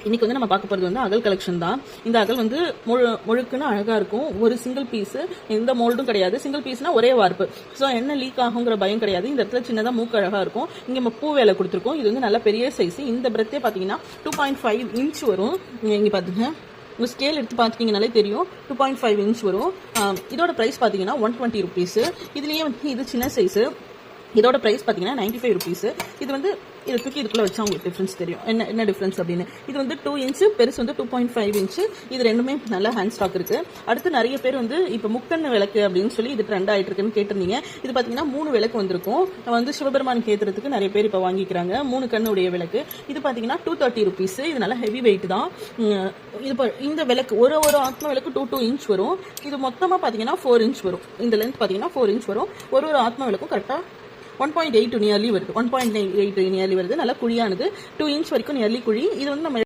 இன்னைக்கு வந்து நம்ம பார்க்க போகிறது வந்து அகல் கலெக்ஷன் தான். இந்த அகல் வந்து முழுக்குன்னு அழகாக இருக்கும். ஒரு சிங்கிள் பீஸு, எந்த மோல்டும் கிடையாது. சிங்கிள் பீஸ்னா ஒரே வார்ப்பு. ஸோ என்ன லீக் ஆகுங்கிற பயம் கிடையாது. இந்த இடத்துல சின்னதாக மூக்கு அழகாக இருக்கும். இங்கே நம்ம பூ வேலை கொடுத்துருக்கோம். இது வந்து நல்ல பெரிய சைஸ். இந்த பிரெத்தே பார்த்தீங்கன்னா 2.5 இன்ச் வரும். இங்கே பார்த்துங்க, உங்கள் ஸ்கேல் எடுத்து பார்த்துட்டிங்கனாலே தெரியும். 2.5 இன்ச் வரும். இதோட ப்ரைஸ் பார்த்தீங்கன்னா 120 ருபீஸ். இதுலேயே வந்து இது சின்ன சைஸு. இதோட ப்ரைஸ் பார்த்தீங்கன்னா 95 ருபீஸ். இது வந்து இதை தூக்கி இதுக்குள்ளே வச்சா உங்களுக்கு டிஃப்ரென்ஸ் தெரியும். என்ன டிஃப்ரென்ஸ் அப்படின்னு. இது வந்து 2 இன்ச்சு, பெருசு வந்து 2.5 இன்ச்சு. இது ரெண்டுமே நல்ல ஹேண்ட் ஸ்டாக் இருக்குது. அடுத்து நிறைய பேர் வந்து இப்போ முக்கண்ணு விளக்கு அப்படின்னு சொல்லி இது ட்ரெண்ட் ஆகிட்டு இருக்குன்னு கேட்டிருந்தீங்க. இது பார்த்தீங்கன்னா 3 விளக்கு வந்திருக்கும். வந்து சிவபெருமான் கேத்துறதுக்கு நிறைய பேர் இப்போ வாங்கிக்கிறாங்க. 3 கண்ணுடைய விளக்கு. இது பார்த்தீங்கன்னா 230 ருபீஸ். இது நல்ல ஹெவி வெயிட் தான். இது இந்த விளக்கு ஒரு ஆத்ம விளக்கு 2 இன்ச் வரும். இது மொத்தமாக பார்த்தீங்கன்னா 4 இன்ச் வரும். இந்த லென்த் பார்த்தீங்கன்னா 4 இன்ச் வரும். ஒரு ஆத்ம விளக்கும் கரெக்டாக 1.8 நியர்லி வருது. 1.8 நியர்லி வருது. நல்லா குழியானது. 2 இன்ச் வரைக்கும் நியர்லி குழி. இது வந்து நம்ம